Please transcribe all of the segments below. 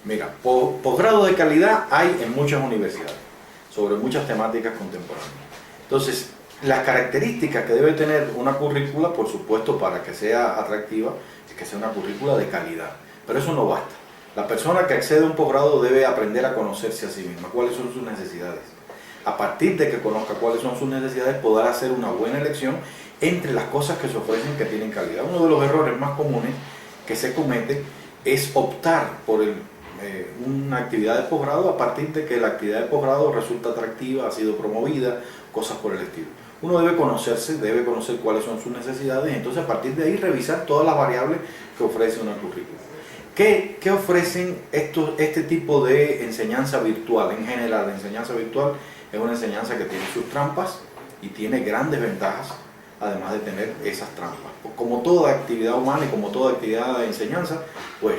Mira, posgrado de calidad hay en muchas universidades, sobre muchas temáticas contemporáneas. Entonces, las características que debe tener una currícula, por supuesto, para que sea atractiva, es que sea una currícula de calidad. Pero eso no basta. La persona que accede a un posgrado debe aprender a conocerse a sí misma, cuáles son sus necesidades. A partir de que conozca cuáles son sus necesidades, podrá hacer una buena elección entre las cosas que se ofrecen que tienen calidad. Uno de los errores más comunes que se comete es optar por una actividad de posgrado a partir de que la actividad de posgrado resulta atractiva, ha sido promovida, cosas por el estilo. Uno debe conocerse, debe conocer cuáles son sus necesidades y entonces a partir de ahí revisar todas las variables que ofrece una currícula. ¿Qué ofrecen este tipo de enseñanza virtual? En general, la enseñanza virtual es una enseñanza que tiene sus trampas y tiene grandes ventajas, además de tener esas trampas. Como toda actividad humana y como toda actividad de enseñanza, pues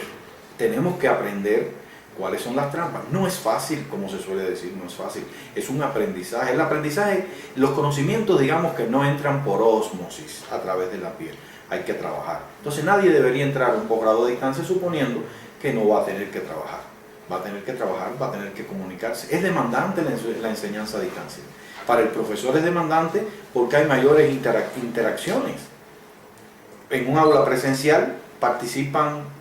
tenemos que aprender cuáles son las trampas. No es fácil, como se suele decir, no es fácil. Es un aprendizaje. El aprendizaje, los conocimientos, digamos que no entran por ósmosis a través de la piel. Hay que trabajar. Entonces nadie debería entrar a un posgrado a distancia suponiendo que no va a tener que trabajar. Va a tener que trabajar, va a tener que comunicarse. Es demandante la enseñanza a distancia. Para el profesor es demandante porque hay mayores interacciones. En un aula presencial participan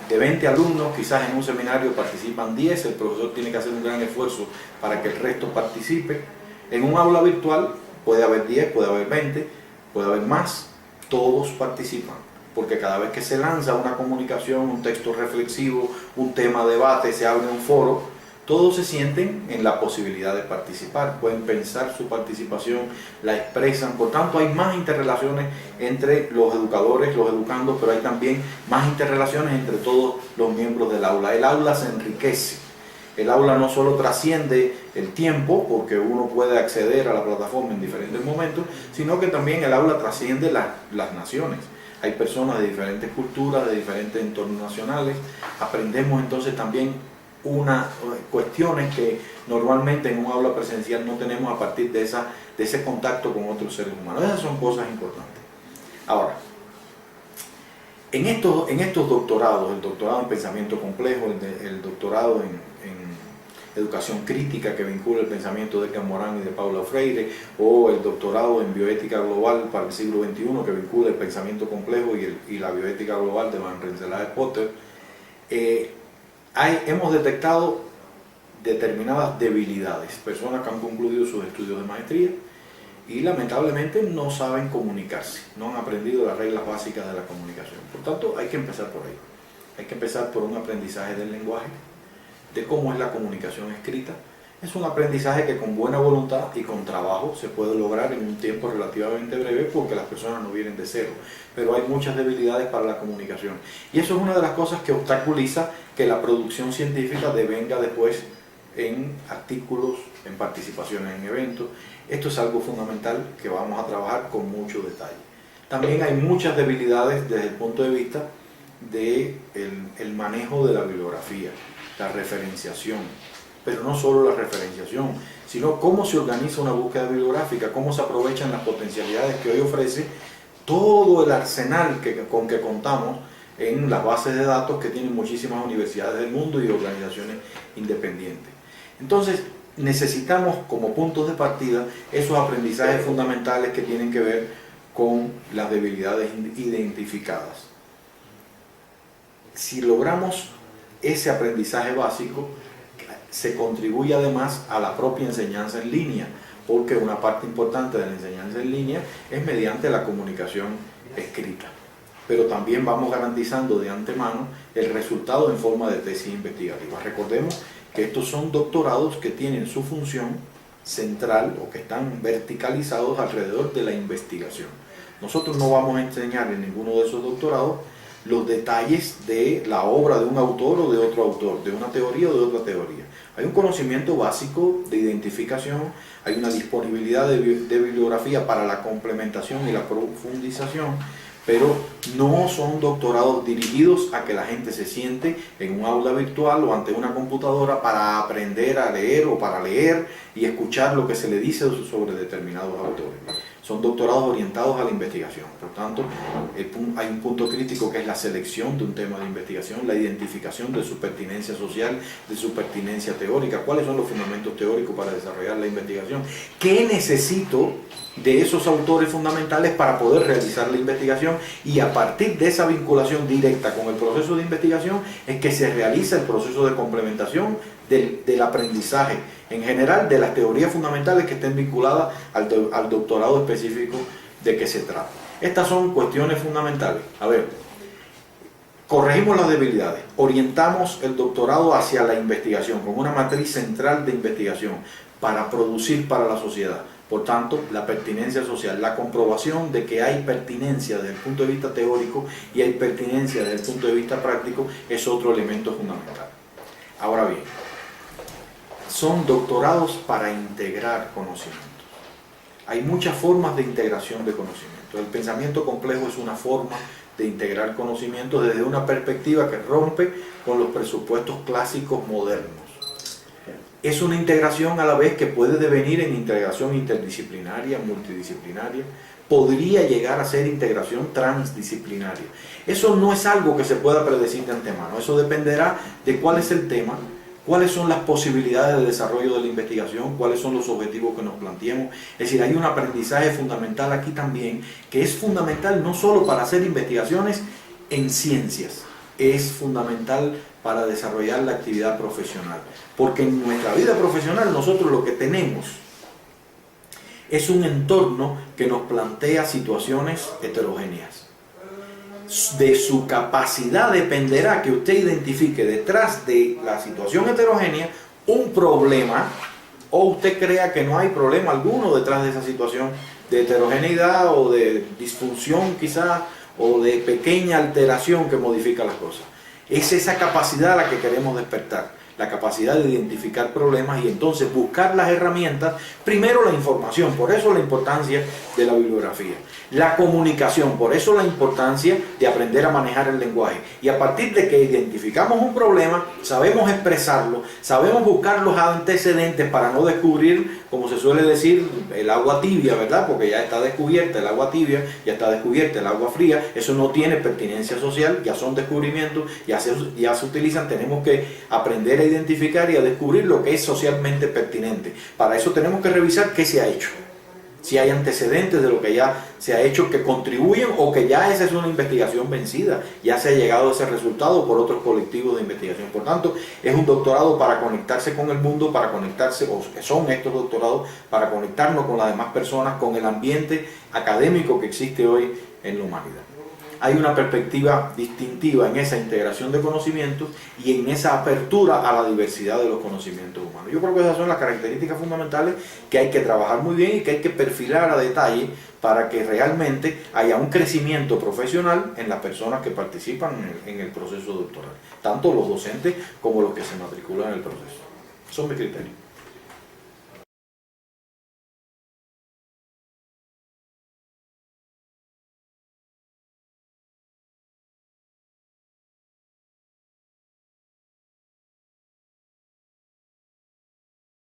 de 20 alumnos, quizás en un seminario participan 10, el profesor tiene que hacer un gran esfuerzo para que el resto participe. En un aula virtual puede haber 10, puede haber 20, puede haber más, todos participan, porque cada vez que se lanza una comunicación, un texto reflexivo, un tema de debate, se abre un foro, todos se sienten en la posibilidad de participar, pueden pensar su participación, la expresan, por tanto hay más interrelaciones entre los educadores, los educandos, pero hay también más interrelaciones entre todos los miembros del aula. El aula se enriquece, el aula no solo trasciende el tiempo, porque uno puede acceder a la plataforma en diferentes momentos, sino que también el aula trasciende las naciones. Hay personas de diferentes culturas, de diferentes entornos nacionales, aprendemos entonces también cuestiones que normalmente en un aula presencial no tenemos a partir de ese contacto con otros seres humanos. Esas son cosas importantes. Ahora, en estos doctorados, el doctorado en pensamiento complejo, el doctorado en educación crítica que vincula el pensamiento de Edgar Morin y de Paulo Freire, o el doctorado en bioética global para el siglo XXI que vincula el pensamiento complejo y la bioética global de Van Rensselaer Potter, hemos detectado determinadas debilidades, personas que han concluido sus estudios de maestría y lamentablemente no saben comunicarse, no han aprendido las reglas básicas de la comunicación. Por tanto, hay que empezar por ahí. Hay que empezar por un aprendizaje del lenguaje, de cómo es la comunicación escrita. Es un aprendizaje que con buena voluntad y con trabajo se puede lograr en un tiempo relativamente breve porque las personas no vienen de cero, pero hay muchas debilidades para la comunicación. Y eso es una de las cosas que obstaculiza que la producción científica devenga después en artículos, en participaciones en eventos. Esto es algo fundamental que vamos a trabajar con mucho detalle. También hay muchas debilidades desde el punto de vista del manejo de la bibliografía, la referenciación, pero no solo la referenciación, sino cómo se organiza una búsqueda bibliográfica, cómo se aprovechan las potencialidades que hoy ofrece todo el arsenal con que contamos en las bases de datos que tienen muchísimas universidades del mundo y organizaciones independientes. Entonces, necesitamos como puntos de partida esos aprendizajes fundamentales que tienen que ver con las debilidades identificadas. Si logramos ese aprendizaje básico, se contribuye además a la propia enseñanza en línea, porque una parte importante de la enseñanza en línea es mediante la comunicación escrita. Pero también vamos garantizando de antemano el resultado en forma de tesis investigativa. Recordemos que estos son doctorados que tienen su función central o que están verticalizados alrededor de la investigación. Nosotros no vamos a enseñar en ninguno de esos doctorados los detalles de la obra de un autor o de otro autor, de una teoría o de otra teoría. Hay un conocimiento básico de identificación, hay una disponibilidad de bibliografía para la complementación y la profundización, pero no son doctorados dirigidos a que la gente se siente en un aula virtual o ante una computadora para aprender a leer o para leer y escuchar lo que se le dice sobre determinados autores. son doctorados orientados a la investigación. Por tanto, hay un punto crítico que es la selección de un tema de investigación, la identificación de su pertinencia social, de su pertinencia teórica, cuáles son los fundamentos teóricos para desarrollar la investigación, qué necesito de esos autores fundamentales para poder realizar la investigación, y a partir de esa vinculación directa con el proceso de investigación es que se realiza el proceso de complementación del aprendizaje en general, de las teorías fundamentales que estén vinculadas al doctorado específico de que se trata. Estas son cuestiones fundamentales. A ver, corregimos las debilidades, orientamos el doctorado hacia la investigación con una matriz central de investigación para producir para la sociedad. Por tanto, la pertinencia social, la comprobación de que hay pertinencia desde el punto de vista teórico y hay pertinencia desde el punto de vista práctico, es otro elemento fundamental. Ahora bien, son doctorados para integrar conocimientos. Hay muchas formas de integración de conocimiento. El pensamiento complejo es una forma de integrar conocimiento desde una perspectiva que rompe con los presupuestos clásicos modernos. Es una integración a la vez que puede devenir en integración interdisciplinaria, multidisciplinaria, podría llegar a ser integración transdisciplinaria. Eso no es algo que se pueda predecir de antemano, eso dependerá de cuál es el tema, cuáles son las posibilidades de desarrollo de la investigación, cuáles son los objetivos que nos planteemos. Es decir, hay un aprendizaje fundamental aquí también, que es fundamental no solo para hacer investigaciones en ciencias, es fundamental para desarrollar la actividad profesional. Porque en nuestra vida profesional nosotros lo que tenemos es un entorno que nos plantea situaciones heterogéneas. De su capacidad dependerá que usted identifique detrás de la situación heterogénea un problema, o usted crea que no hay problema alguno detrás de esa situación de heterogeneidad o de disfunción quizás, o de pequeña alteración que modifica las cosas. Es esa capacidad a la que queremos despertar, la capacidad de identificar problemas y entonces buscar las herramientas. Primero la información, por eso la importancia de la bibliografía. La comunicación, por eso la importancia de aprender a manejar el lenguaje. Y a partir de que identificamos un problema, sabemos expresarlo, sabemos buscar los antecedentes para no descubrir, como se suele decir, el agua tibia, ¿verdad? Porque ya está descubierta el agua tibia, ya está descubierta el agua fría, eso no tiene pertinencia social, ya son descubrimientos, ya se utilizan, tenemos que aprender a identificar y a descubrir lo que es socialmente pertinente. Para eso tenemos que revisar qué se ha hecho. Si hay antecedentes de lo que ya se ha hecho que contribuyen, o que ya esa es una investigación vencida, ya se ha llegado a ese resultado por otros colectivos de investigación. Por tanto, es un doctorado para conectarse con el mundo, para conectarse, o son estos doctorados para conectarnos con las demás personas, con el ambiente académico que existe hoy en la humanidad. Hay una perspectiva distintiva en esa integración de conocimientos y en esa apertura a la diversidad de los conocimientos humanos. Yo creo que esas son las características fundamentales que hay que trabajar muy bien y que hay que perfilar a detalle para que realmente haya un crecimiento profesional en las personas que participan en el proceso doctoral, tanto los docentes como los que se matriculan en el proceso. Son mis criterios.